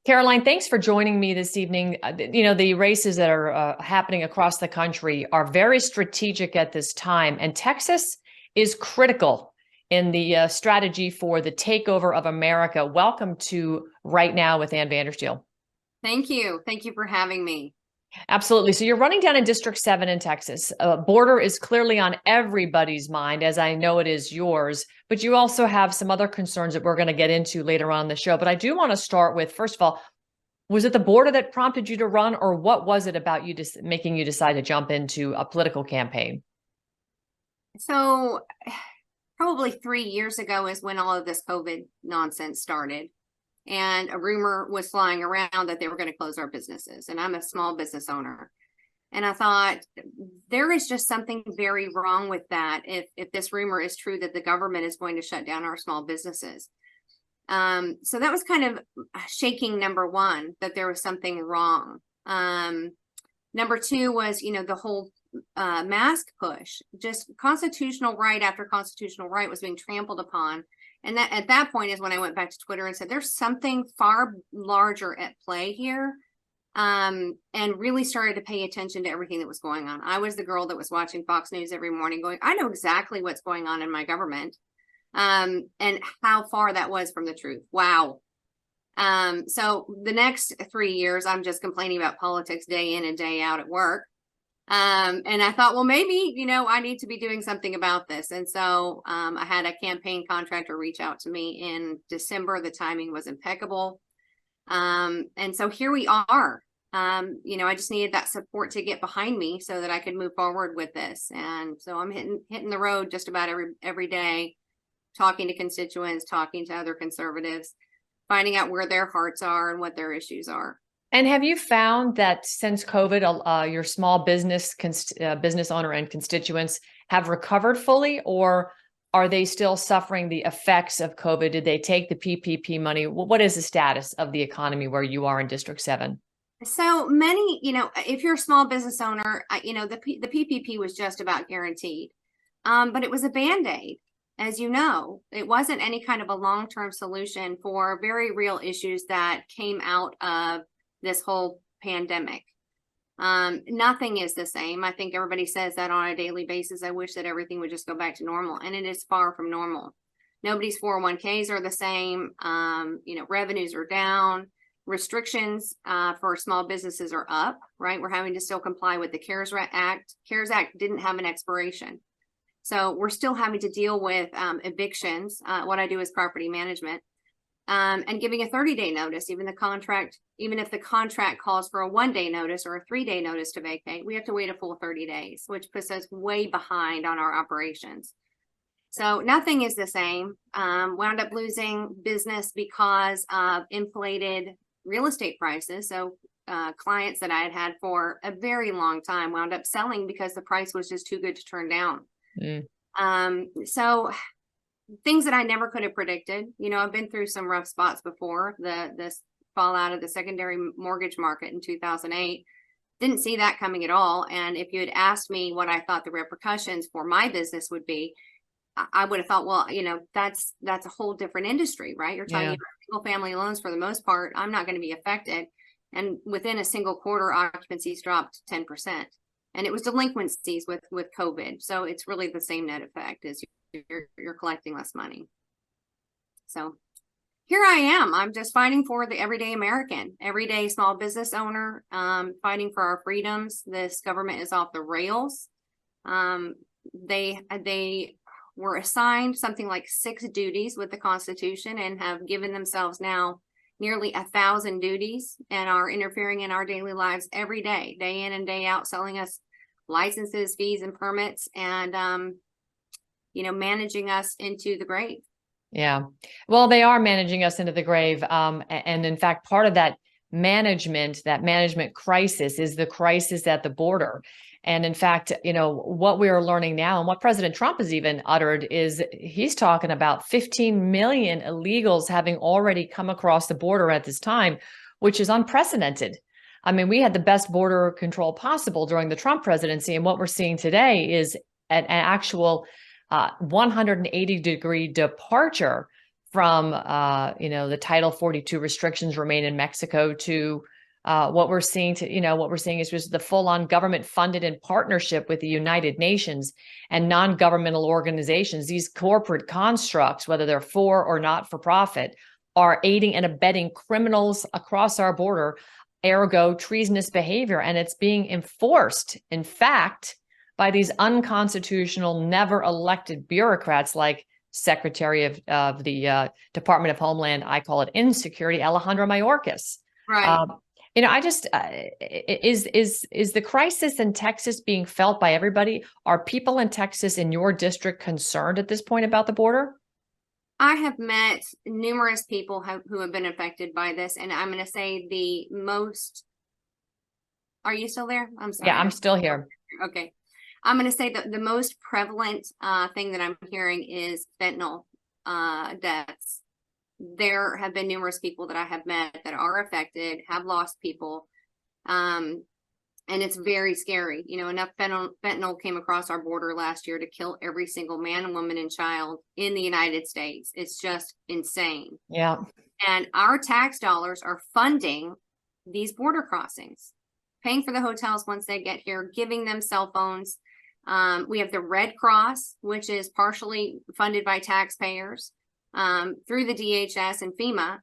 Caroline, thanks for joining me this evening. The races that are happening across the country are very strategic at this time, and Texas is critical in the strategy for the takeover of America. Welcome to Right Now with Ann Vandersteel. Thank you. Thank you for having me. Absolutely. So you're running down in District 7 in Texas. Border is clearly on everybody's mind, as I know it is yours, but you also have some other concerns that we're going to get into later on in the show. But I do want to start with, first of all, was it the border that prompted you to run, or what was it about you just making you decide to jump into a political campaign? So, probably 3 years ago is when all of this COVID nonsense started. And a rumor was flying around that they were going to close our businesses. And I'm a small business owner. And I thought there is just something very wrong with that if this rumor is true that the government is going to shut down our small businesses. So that was kind of shaking number one, that there was something wrong. Number two was, the whole mask push, just constitutional right after constitutional right was being trampled upon. And that at that point is when I went back to Twitter and said, there's something far larger at play here. And really started to pay attention to everything that was going on. I was the girl that was watching Fox News every morning going, I know exactly what's going on in my government. And how far that was from the truth. Wow. So the next 3 years, I'm just complaining about politics day in and day out at work. And I thought, well, maybe, I need to be doing something about this. And so I had a campaign contractor reach out to me in December. The timing was impeccable. And so here we are. I just needed that support to get behind me so that I could move forward with this. And so I'm hitting the road just about every day, talking to constituents, talking to other conservatives, finding out where their hearts are and what their issues are. And have you found that since COVID, your small business business owner and constituents have recovered fully, or are they still suffering the effects of COVID? Did they take the PPP money? What is the status of the economy where you are in District 7? So many, if you're a small business owner, the PPP was just about guaranteed, but it was a Band-Aid. As you know, it wasn't any kind of a long-term solution for very real issues that came out of this whole pandemic. Nothing is the same. I think everybody says that on a daily basis. I wish that everything would just go back to normal, and it is far from normal. Nobody's 401ks are the same. Revenues are down. Restrictions for small businesses are up, right? We're having to still comply with the CARES Act. CARES Act didn't have an expiration. So we're still having to deal with evictions. What I do is property management. And giving a 30-day notice, even if the contract calls for a 1-day notice or a 3-day notice to vacate, we have to wait a full 30 days, which puts us way behind on our operations. So nothing is the same. Wound up losing business because of inflated real estate prices. So clients that I had for a very long time wound up selling because the price was just too good to turn down. So things that I never could have predicted. I've been through some rough spots before. This fallout of the secondary mortgage market in 2008. Didn't see that coming at all. And if you had asked me what I thought the repercussions for my business would be, I would have thought, well, that's a whole different industry, right? You're talking about single family loans for the most part. I'm not going to be affected. And within a single quarter, occupancies dropped 10%. And it was delinquencies with COVID. So it's really the same net effect as you're collecting less money. So here I am. I'm just fighting for the everyday American, everyday small business owner, fighting for our freedoms. This government is off the rails. They were assigned something like 6 duties with the Constitution and have given themselves now nearly 1,000 duties and are interfering in our daily lives every day in and day out, selling us licenses, fees, and permits, and managing us into the grave. Yeah. Well, they are managing us into the grave. And in fact, part of that management crisis is the crisis at the border. And in fact, what we are learning now and what President Trump has even uttered is he's talking about 15 million illegals having already come across the border at this time, which is unprecedented. I mean, we had the best border control possible during the Trump presidency. And what we're seeing today is an actual 180-degree departure from, the Title 42 restrictions remain in Mexico to what we're seeing what we're seeing is just the full-on government funded in partnership with the United Nations and non-governmental organizations. These corporate constructs, whether they're for or not for profit, are aiding and abetting criminals across our border, ergo treasonous behavior. And it's being enforced, in fact, by these unconstitutional, never elected bureaucrats like Secretary of the Department of Homeland, I call it insecurity, Alejandro Mayorkas. Right. I just is the crisis in Texas being felt by everybody? Are people in Texas in your district concerned at this point about the border? I have met numerous people who have been affected by this, and I'm going to say the most. Are you still there? I'm sorry. Yeah, I'm still here. Okay. I'm going to say that the most prevalent thing that I'm hearing is fentanyl deaths. There have been numerous people that I have met that are affected, have lost people. And it's very scary. Enough fentanyl came across our border last year to kill every single man, woman, and child in the United States. It's just insane. Yeah. And our tax dollars are funding these border crossings, paying for the hotels once they get here, giving them cell phones. We have the Red Cross, which is partially funded by taxpayers through the DHS and FEMA,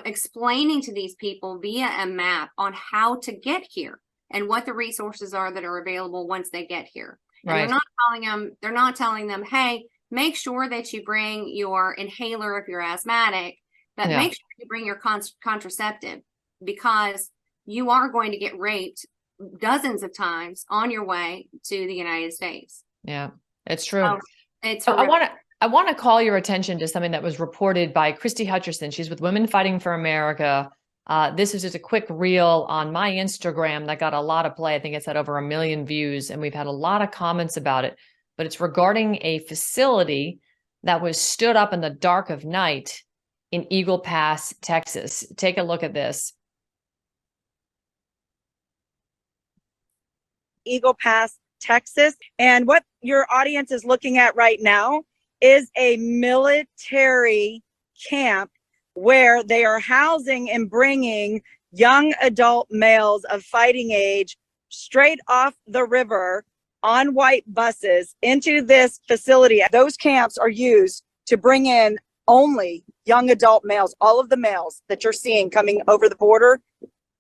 explaining to these people via a map on how to get here and what the resources are that are available once they get here. And Right. they're not telling them, hey, make sure that you bring your inhaler if you're asthmatic, but Yeah. make sure you bring your contraceptive, because you are going to get raped dozens of times on your way to the United States. Yeah, it's true. So it's I want to call your attention to something that was reported by Christy Hutcherson. She's with Women Fighting for America. This is just a quick reel on my Instagram that got a lot of play. I think it's had over 1 million views, and we've had a lot of comments about it. But it's regarding a facility that was stood up in the dark of night in Eagle Pass, Texas. Take a look at this. Eagle Pass, Texas. And what your audience is looking at right now is a military camp where they are housing and bringing young adult males of fighting age straight off the river on white buses into this facility. Those camps are used to bring in only young adult males. All of the males that you're seeing coming over the border,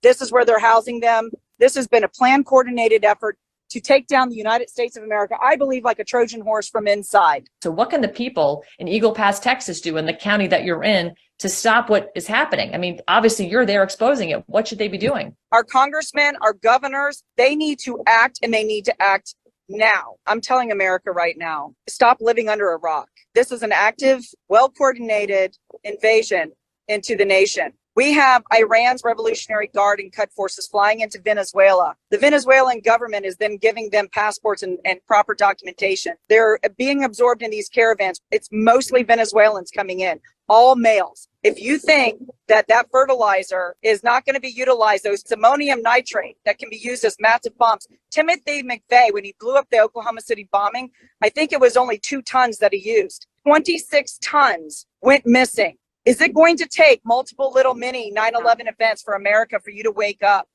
this is where they're housing them. This has been a planned, coordinated effort to take down the United States of America, I believe, like a Trojan horse from inside. So what can the people in Eagle Pass, Texas do in the county that you're in to stop what is happening? I mean, obviously you're there exposing it. What should they be doing? Our congressmen, our governors, they need to act, and they need to act now. I'm telling America right now, stop living under a rock. This is an active, well-coordinated invasion into the nation. We have Iran's Revolutionary Guard and Cut forces flying into Venezuela. The Venezuelan government is then giving them passports and proper documentation. They're being absorbed in these caravans. It's mostly Venezuelans coming in, all males. If you think that fertilizer is not going to be utilized, those ammonium nitrate that can be used as massive bombs. Timothy McVeigh, when he blew up the Oklahoma City bombing, I think it was only 2 tons that he used. 26 tons went missing. Is it going to take multiple little mini 9/11 events for America for you to wake up?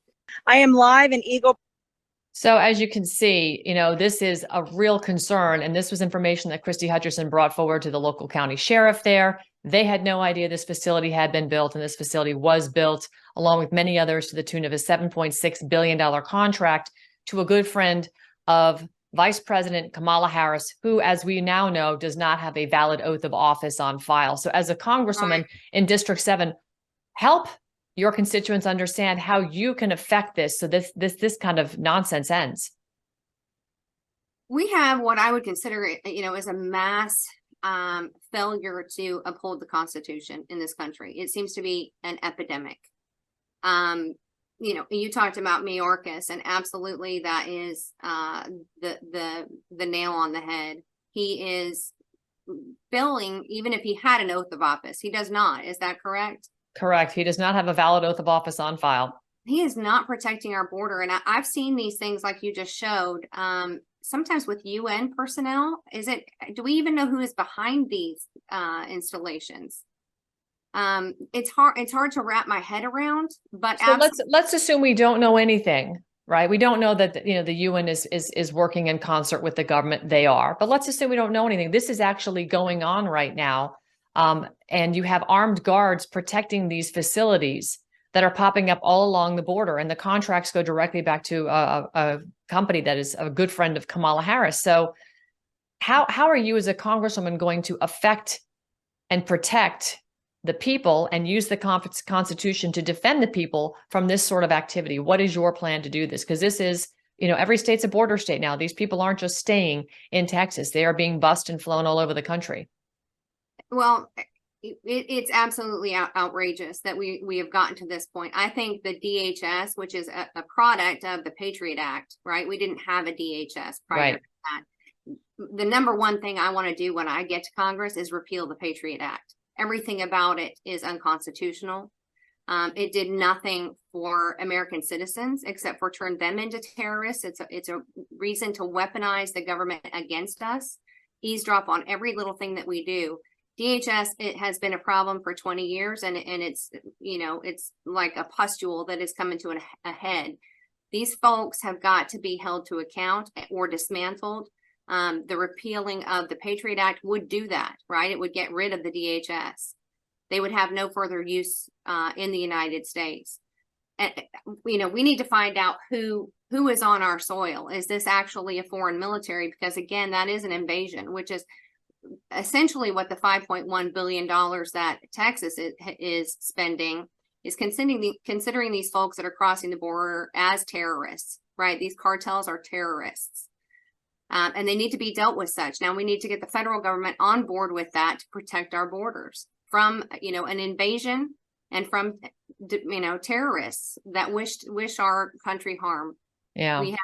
I am live in Eagle. So as you can see, this is a real concern. And this was information that Christy Hutcherson brought forward to the local county sheriff there. They had no idea this facility had been built, and this facility was built along with many others to the tune of a $7.6 billion contract to a good friend of Vice President Kamala Harris, who, as we now know, does not have a valid oath of office on file. So as a congresswoman in District 7, help your constituents understand how you can affect this so this kind of nonsense ends. We have what I would consider, as a mass failure to uphold the Constitution in this country. It seems to be an epidemic. You talked about Mayorkas, and absolutely that is the nail on the head. He is failing, even if he had an oath of office. He does not. Is that correct? Correct. He does not have a valid oath of office on file. He is not protecting our border. And I've seen these things like you just showed, sometimes with UN personnel. Do we even know who is behind these installations? It's hard to wrap my head around, but So let's assume we don't know anything, right? We don't know that the UN is working in concert with the government. They are, but let's assume we don't know anything. This is actually going on right now, and you have armed guards protecting these facilities that are popping up all along the border, and the contracts go directly back to a company that is a good friend of Kamala Harris. So, how are you as a congresswoman going to affect and protect the people and use the Constitution to defend the people from this sort of activity? What is your plan to do this? Because this is, every state's a border state now. These people aren't just staying in Texas. They are being bussed and flown all over the country. Well, it's absolutely outrageous that we have gotten to this point. I think the DHS, which is a product of the Patriot Act, right? We didn't have a DHS prior to that. The number one thing I want to do when I get to Congress is repeal the Patriot Act. Everything about it is unconstitutional. It did nothing for American citizens except for turn them into terrorists. It's a reason to weaponize the government against us, eavesdrop on every little thing that we do. DHS, it has been a problem for 20 years, and it's it's like a pustule that is coming to a head. These folks have got to be held to account or dismantled. The repealing of the Patriot Act would do that, right? It would get rid of the DHS. They would have no further use in the United States. And, we need to find out who is on our soil. Is this actually a foreign military? Because again, that is an invasion, which is essentially what the $5.1 billion that Texas is spending is considering these folks that are crossing the border as terrorists, right? These cartels are terrorists. And they need to be dealt with such. Now we need to get the federal government on board with that to protect our borders from, an invasion and from, terrorists that wish our country harm. Yeah. We have